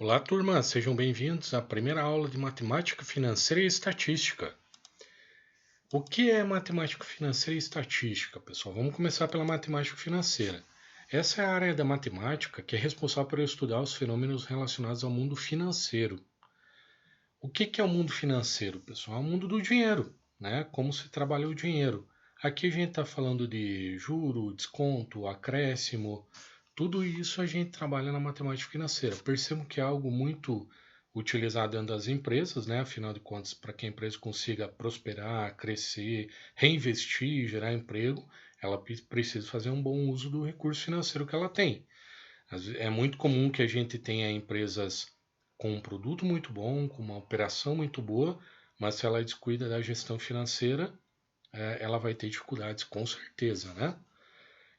Olá, turma, sejam bem-vindos à primeira aula de Matemática Financeira e Estatística. O que é matemática financeira e estatística, pessoal? Vamos começar pela matemática financeira. Essa é a área da matemática que é responsável por estudar os fenômenos relacionados ao mundo financeiro. O que é o mundo financeiro, pessoal? É o mundo do dinheiro, né? Como se trabalha o dinheiro. Aqui a gente está falando de juro, desconto, acréscimo, tudo isso a gente trabalha na matemática financeira. Percebo que é algo muito utilizado dentro das empresas, né? Afinal de contas, para que a empresa consiga prosperar, crescer, reinvestir, gerar emprego, ela precisa fazer um bom uso do recurso financeiro que ela tem. É muito comum que a gente tenha empresas com um produto muito bom, com uma operação muito boa, mas se ela descuida da gestão financeira, ela vai ter dificuldades com certeza, né?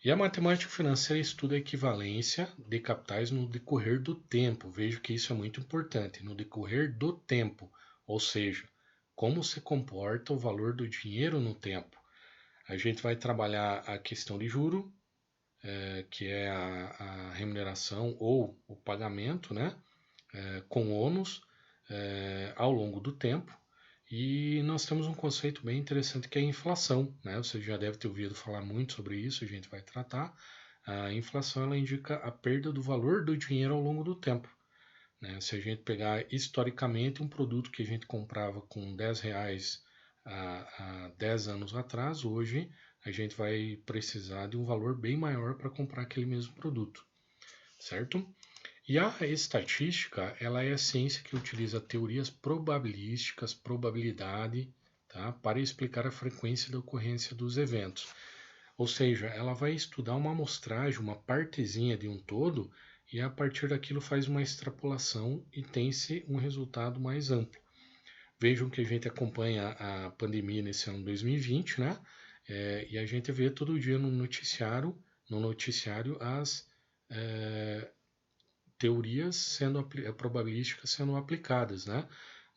E a matemática financeira estuda a equivalência de capitais no decorrer do tempo. Vejo que isso é muito importante, no decorrer do tempo, ou seja, como se comporta o valor do dinheiro no tempo. A gente vai trabalhar a questão de juro, que é a remuneração ou o pagamento, né, com ônus ao longo do tempo. E nós temos um conceito bem interessante que é a inflação, né? Você já deve ter ouvido falar muito sobre isso, a gente vai tratar. A inflação ela indica a perda do valor do dinheiro ao longo do tempo, né? Se a gente pegar historicamente um produto que a gente comprava com R$ 10 há 10 anos atrás, hoje a gente vai precisar de um valor bem maior para comprar aquele mesmo produto, certo? E a estatística, ela é a ciência que utiliza teorias probabilísticas, probabilidade, tá, para explicar a frequência da ocorrência dos eventos. Ou seja, ela vai estudar uma amostragem, uma partezinha de um todo, e a partir daquilo faz uma extrapolação e tem-se um resultado mais amplo. Vejam que a gente acompanha a pandemia nesse ano 2020, né? E a gente vê todo dia no noticiário as teorias probabilísticas sendo aplicadas, né?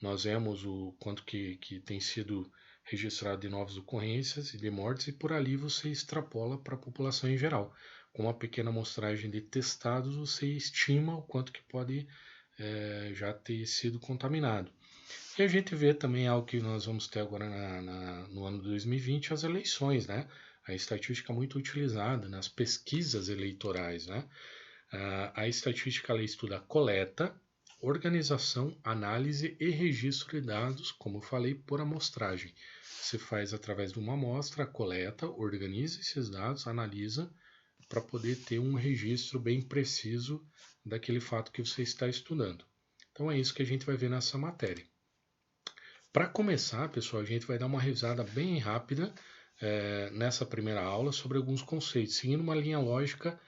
Nós vemos o quanto que tem sido registrado de novas ocorrências e de mortes, e por ali você extrapola para a população em geral. Com uma pequena amostragem de testados, você estima o quanto que pode já ter sido contaminado. E a gente vê também algo que nós vamos ter agora no ano de 2020, as eleições, né? A estatística é muito utilizada nas pesquisas eleitorais, né? A estatística ela estuda a coleta, organização, análise e registro de dados, como eu falei, por amostragem. Você faz através de uma amostra, coleta, organiza esses dados, analisa, para poder ter um registro bem preciso daquele fato que você está estudando. Então é isso que a gente vai ver nessa matéria. Para começar, pessoal, a gente vai dar uma revisada bem rápida nessa primeira aula sobre alguns conceitos, seguindo uma linha lógica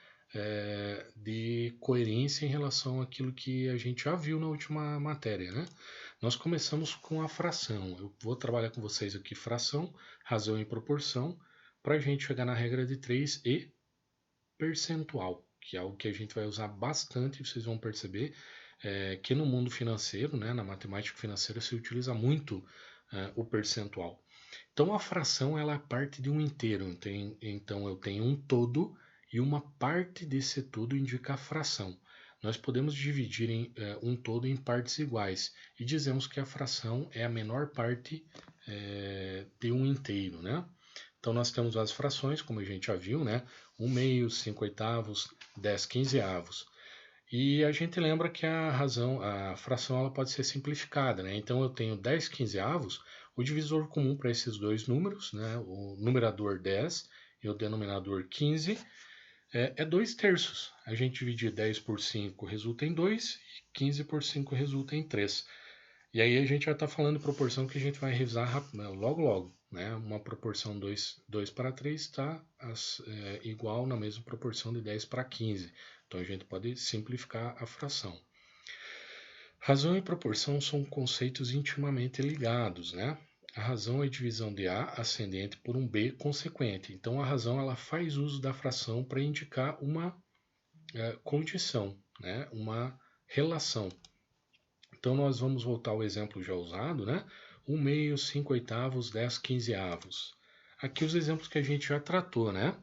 de coerência em relação àquilo que a gente já viu na última matéria, né? Nós começamos com a fração. Eu vou trabalhar com vocês aqui fração, razão e proporção, para a gente chegar na regra de 3 e percentual, que é algo que a gente vai usar bastante, vocês vão perceber que no mundo financeiro, né, na matemática financeira, se utiliza muito o percentual. Então a fração ela é parte de um inteiro, então eu tenho um todo e uma parte desse todo indica a fração. Nós podemos dividir um todo em partes iguais e dizemos que a fração é a menor parte de um inteiro, né? Então nós temos as frações, como a gente já viu, né? 1/2, 5/8, 10/15. E a gente lembra que a fração ela pode ser simplificada, né? Então eu tenho 10/15, o divisor comum para esses dois números, né? O numerador 10 e o denominador 15 é 2/3. A gente dividir 10 por 5 resulta em 2 e 15 por 5 resulta em 3. E aí a gente já está falando de proporção que a gente vai revisar logo logo. Né? Uma proporção 2/3 está igual na mesma proporção de 10/15. Então a gente pode simplificar a fração. Razão e proporção são conceitos intimamente ligados, né? A razão é a divisão de A ascendente por um B consequente. Então a razão ela faz uso da fração para indicar uma condição, né? Uma relação. Então nós vamos voltar ao exemplo já usado, né? 1/2, 5/8, 10/15. Aqui os exemplos que a gente já tratou, né?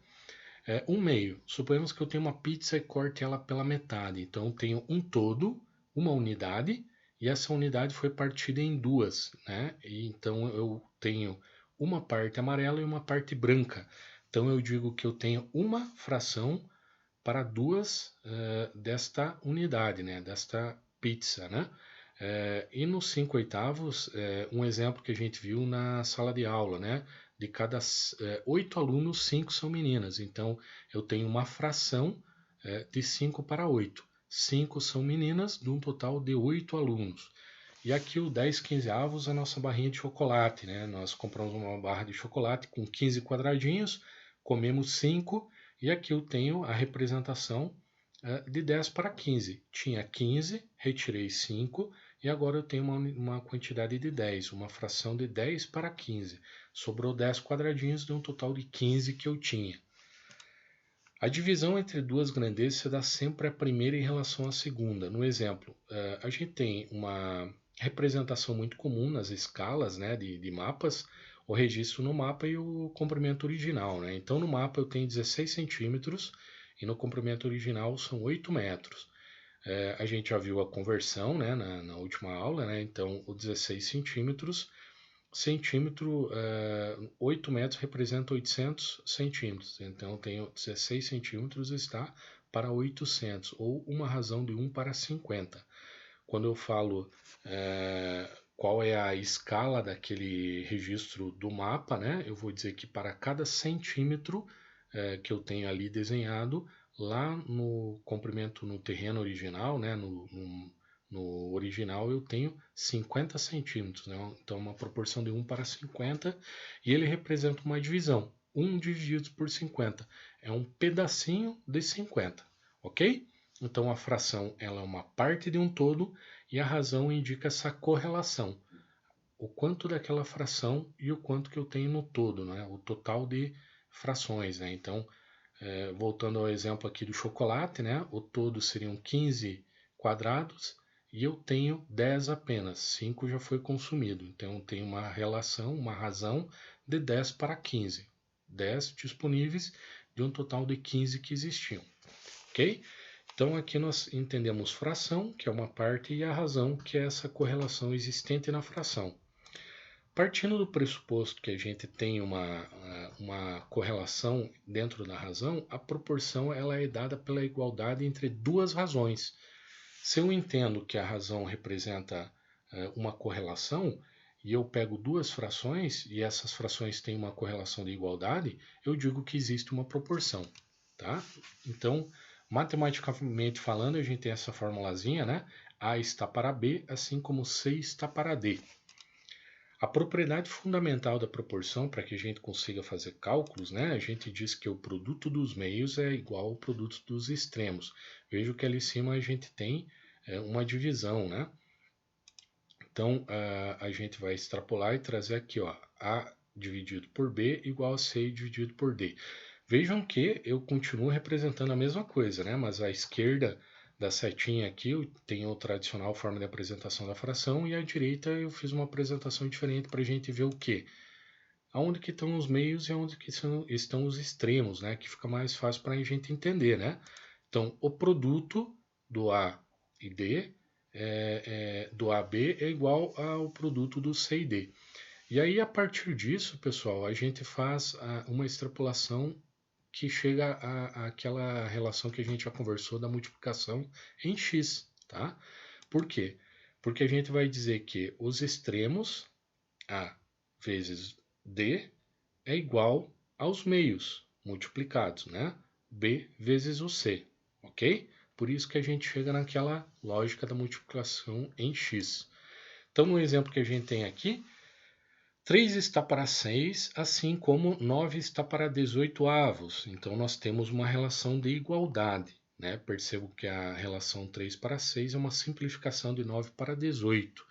1/2. Suponhamos que eu tenho uma pizza e corte ela pela metade. Então eu tenho um todo uma unidade, e essa unidade foi partida em duas, né? E então eu tenho uma parte amarela e uma parte branca. Então eu digo que eu tenho uma fração para duas desta unidade, né? Desta pizza, né? E nos 5 oitavos, um exemplo que a gente viu na sala de aula, né? De cada 8 alunos, 5 são meninas. Então eu tenho uma fração de 5 para 8. 5 são meninas, de um total de 8 alunos. E aqui o 10 quinzeavos, a nossa barrinha de chocolate, né? Nós compramos uma barra de chocolate com 15 quadradinhos, comemos 5, e aqui eu tenho a representação de 10 para 15. Tinha 15, retirei 5, e agora eu tenho uma quantidade de 10, uma fração de 10 para 15. Sobrou 10 quadradinhos de um total de 15 que eu tinha. A divisão entre duas grandezas se dá sempre a primeira em relação à segunda. No exemplo, a gente tem uma representação muito comum nas escalas, né, de mapas, o registro no mapa e o comprimento original, né? Então no mapa eu tenho 16 centímetros e no comprimento original são 8 metros. A gente já viu a conversão, né, na última aula, né? Então o 16 centímetros, 8 metros representa 800 centímetros. Então eu tenho 16 centímetros está para 800, ou uma razão de 1 para 50. Quando eu falo qual é a escala daquele registro do mapa, né? Eu vou dizer que para cada centímetro que eu tenho ali desenhado, lá no comprimento no terreno original, né? No original eu tenho 50 centímetros, né? Então uma proporção de 1 para 50, e ele representa uma divisão. 1 dividido por 50 é um pedacinho de 50, ok? Então a fração ela é uma parte de um todo, e a razão indica essa correlação. O quanto daquela fração e o quanto que eu tenho no todo, né? O total de frações, né? Então, voltando ao exemplo aqui do chocolate, né? O todo seriam 15 quadrados e eu tenho 10 apenas, 5 já foi consumido. Então, tem uma relação, uma razão de 10 para 15. 10 disponíveis de um total de 15 que existiam, ok? Então aqui nós entendemos fração, que é uma parte, e a razão, que é essa correlação existente na fração. Partindo do pressuposto que a gente tem uma correlação dentro da razão, a proporção ela é dada pela igualdade entre duas razões. Se eu entendo que a razão representa uma correlação, e eu pego duas frações, e essas frações têm uma correlação de igualdade, eu digo que existe uma proporção, tá? Então, matematicamente falando, a gente tem essa formulazinha, né? A está para B, assim como C está para D. A propriedade fundamental da proporção, para que a gente consiga fazer cálculos, né? A gente diz que o produto dos meios é igual ao produto dos extremos. Veja que ali em cima a gente tem uma divisão, né? Então, a gente vai extrapolar e trazer aqui, ó, A dividido por B igual a C dividido por D. Vejam que eu continuo representando a mesma coisa, né? Mas à esquerda da setinha aqui eu tenho a tradicional forma de apresentação da fração, e à direita eu fiz uma apresentação diferente para a gente ver o quê? Aonde que estão os meios e aonde que estão os extremos, né? Que fica mais fácil para a gente entender, né? Então, o produto do A e D, do AB é igual ao produto do C e D. E aí, a partir disso, pessoal, a gente faz uma extrapolação que chega àquela relação que a gente já conversou da multiplicação em x, tá? Por quê? Porque a gente vai dizer que os extremos, A vezes D, é igual aos meios multiplicados, né? B vezes o C, ok? Por isso que a gente chega naquela lógica da multiplicação em x. Então, no exemplo que a gente tem aqui, 3 está para 6, assim como 9 está para 18 avos. Então, nós temos uma relação de igualdade, né? Percebo que a relação 3 para 6 é uma simplificação de 9 para 18.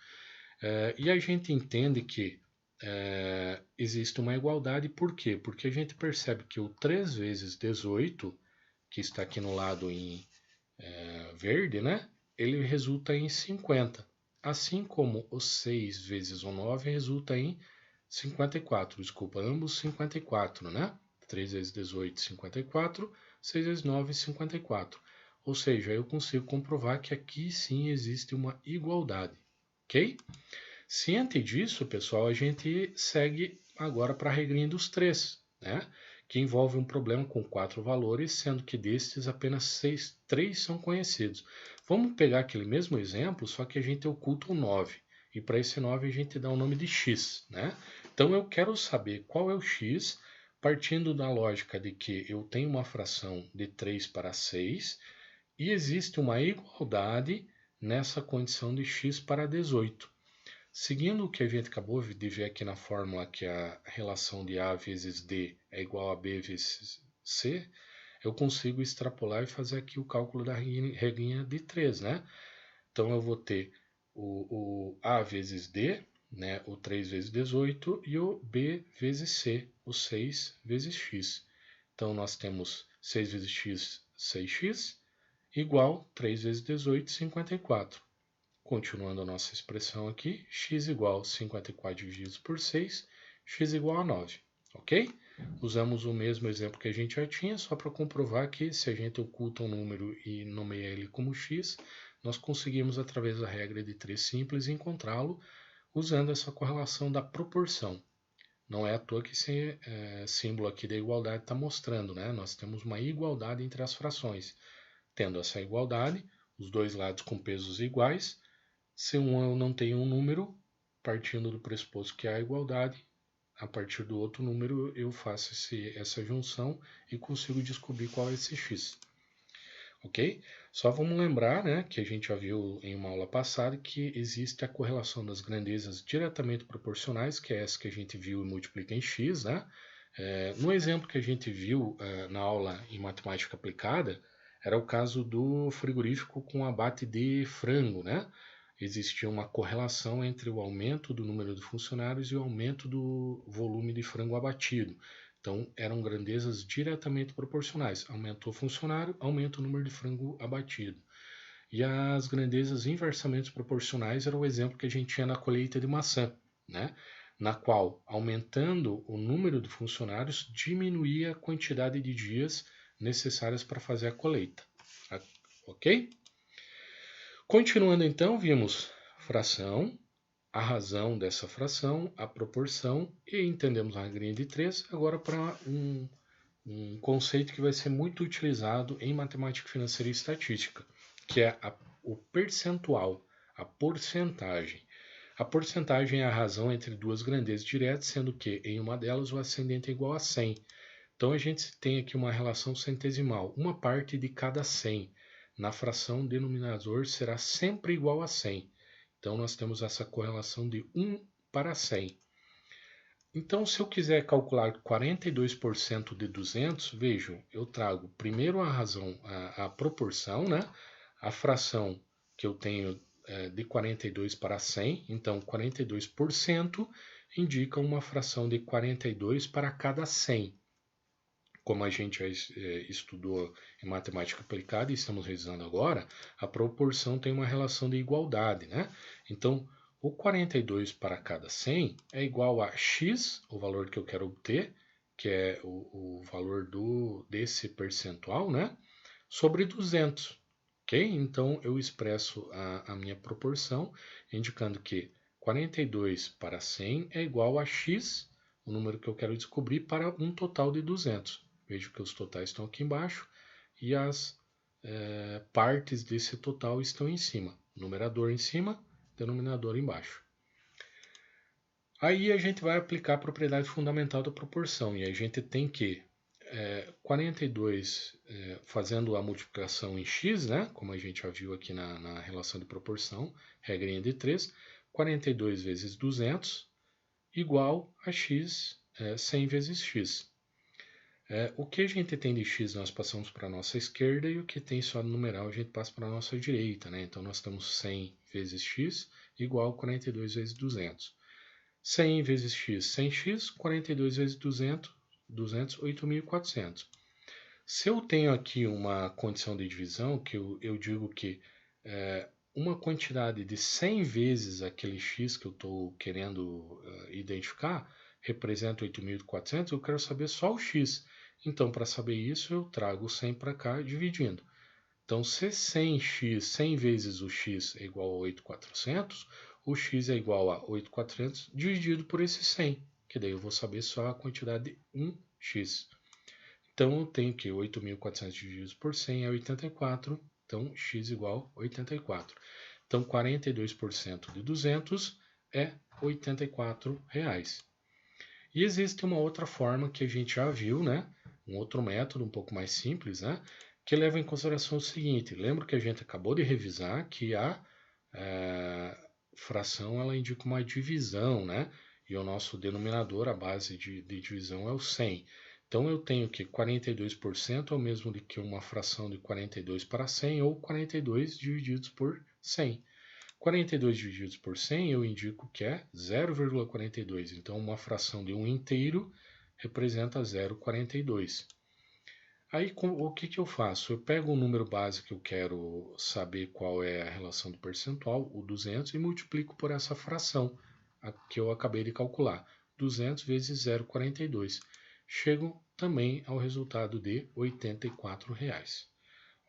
E a gente entende que existe uma igualdade, por quê? Porque a gente percebe que o 3 vezes 18, que está aqui no lado em verde, né? Ele resulta em 50. Assim como o 6 vezes o 9 resulta em 54, desculpa, ambos 54, né? 3 vezes 18, 54, 6 vezes 9, 54. Ou seja, eu consigo comprovar que aqui sim existe uma igualdade, ok? Ciente disso, pessoal, a gente segue agora para a regrinha dos 3, né? Que envolve um problema com 4 valores, sendo que destes apenas 3 são conhecidos. Vamos pegar aquele mesmo exemplo, só que a gente oculta o 9. E para esse 9 a gente dá o nome de x, né? Então eu quero saber qual é o x, partindo da lógica de que eu tenho uma fração de 3 para 6 e existe uma igualdade nessa condição de x para 18. Seguindo o que a gente acabou de ver aqui na fórmula, que a relação de A vezes D é igual a B vezes C, eu consigo extrapolar e fazer aqui o cálculo da regrinha de 3, né? Então eu vou ter o A vezes D, né, o 3 vezes 18, e o B vezes C, o 6 vezes x. Então nós temos 6 vezes x, 6x, igual 3 vezes 18, 54. Continuando a nossa expressão aqui, x igual a 54 dividido por 6, x igual a 9, ok? Usamos o mesmo exemplo que a gente já tinha, só para comprovar que se a gente oculta um número e nomeia ele como x, nós conseguimos, através da regra de 3 simples, encontrá-lo usando essa correlação da proporção. Não é à toa que esse símbolo aqui da igualdade está mostrando, né? Nós temos uma igualdade entre as frações. Tendo essa igualdade, os dois lados com pesos iguais, se eu não tenho um número, partindo do pressuposto que há igualdade, a partir do outro número eu faço essa junção e consigo descobrir qual é esse x. Ok? Só vamos lembrar, né, que a gente já viu em uma aula passada que existe a correlação das grandezas diretamente proporcionais, que é essa que a gente viu e multiplica em x, né? No exemplo que a gente viu na aula em matemática aplicada, era o caso do frigorífico com abate de frango, né? Existia uma correlação entre o aumento do número de funcionários e o aumento do volume de frango abatido. Então, eram grandezas diretamente proporcionais. Aumentou o funcionário, aumenta o número de frango abatido. E as grandezas inversamente proporcionais era o exemplo que a gente tinha na colheita de maçã, né? Na qual, aumentando o número de funcionários, diminuía a quantidade de dias necessárias para fazer a colheita. Ok? Continuando então, vimos fração, a razão dessa fração, a proporção e entendemos a regrinha de 3, agora para um conceito que vai ser muito utilizado em matemática financeira e estatística, que é o percentual, a porcentagem. A porcentagem é a razão entre duas grandezas diretas, sendo que em uma delas o ascendente é igual a 100. Então a gente tem aqui uma relação centesimal, uma parte de cada 100. Na fração, o denominador será sempre igual a 100. Então nós temos essa correlação de 1 para 100. Então, se eu quiser calcular 42% de 200, vejam, eu trago primeiro a razão, a proporção, né? A fração que eu tenho de 42 para 100, então 42% indica uma fração de 42 para cada 100. Como a gente já estudou em matemática aplicada e estamos revisando agora, a proporção tem uma relação de igualdade, né? Então, o 42 para cada 100 é igual a x, o valor que eu quero obter, que é o valor desse percentual, né? Sobre 200, ok? Então, eu expresso a minha proporção indicando que 42 para 100 é igual a x, o número que eu quero descobrir, para um total de 200. Vejo que os totais estão aqui embaixo e as partes desse total estão em cima. Numerador em cima, denominador embaixo. Aí a gente vai aplicar a propriedade fundamental da proporção e a gente tem que 42 fazendo a multiplicação em x, né, como a gente já viu aqui na relação de proporção, regrinha de 3, 42 vezes 200 igual a x 100 vezes x. O que a gente tem de x nós passamos para a nossa esquerda e o que tem só no numeral a gente passa para a nossa direita, né? Então nós temos 100 vezes x igual a 42 vezes 200. 100 vezes x, 100x, 42 vezes 200, 8.400. Se eu tenho aqui uma condição de divisão, que eu digo que uma quantidade de 100 vezes aquele x que eu estou querendo identificar representa 8.400, eu quero saber só o x. Então, para saber isso, eu trago 100 para cá dividindo. Então, se 100 vezes o x é igual a 8.400, o x é igual a 8.400 dividido por esse 100, que daí eu vou saber só a quantidade de 1x. Então, eu tenho que 8.400 dividido por 100 é 84, então x igual a 84. Então, 42% de 200 é R$ 84. E existe uma outra forma que a gente já viu, né? Um outro método um pouco mais simples, né? Que leva em consideração o seguinte: lembra que a gente acabou de revisar que a fração ela indica uma divisão, né? E o nosso denominador, a base de divisão é o 100. Então eu tenho que 42% é o mesmo do que uma fração de 42 para 100 ou 42 divididos por 100. 42 divididos por 100 eu indico que é 0,42. Então uma fração de 1 inteiro representa 0,42. Aí o que eu faço? Eu pego o número base que eu quero saber qual é a relação do percentual, o 200, e multiplico por essa fração que eu acabei de calcular. 200 vezes 0,42. Chego também ao resultado de R$ 84.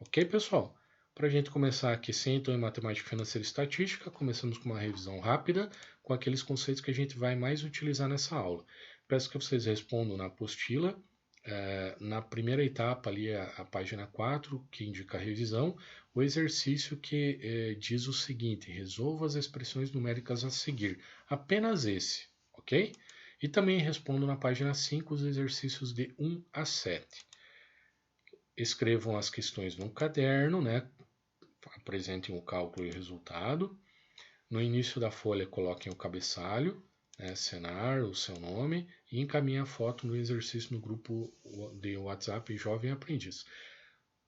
Ok, pessoal? Para a gente começar aqui, sem então em matemática financeira e estatística, começamos com uma revisão rápida, com aqueles conceitos que a gente vai mais utilizar nessa aula. Peço que vocês respondam na apostila. Na primeira etapa, ali, a página 4, que indica a revisão, o exercício que diz o seguinte: resolva as expressões numéricas a seguir. Apenas esse, ok? E também respondo na página 5 os exercícios de 1 a 7. Escrevam as questões num caderno, né? Apresentem o cálculo e o resultado. No início da folha, coloquem o cabeçalho, né, Senar, o seu nome, e encaminhem a foto no exercício no grupo de WhatsApp Jovem Aprendiz.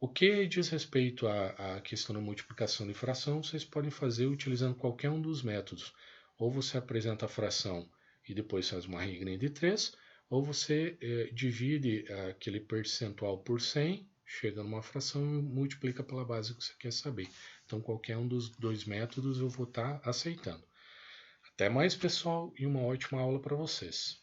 O que diz respeito à questão da multiplicação de fração, vocês podem fazer utilizando qualquer um dos métodos. Ou você apresenta a fração e depois faz uma regra de 3, ou você divide aquele percentual por 100, chega numa fração e multiplica pela base que você quer saber. Então, qualquer um dos dois métodos eu vou estar aceitando. Até mais, pessoal, e uma ótima aula para vocês.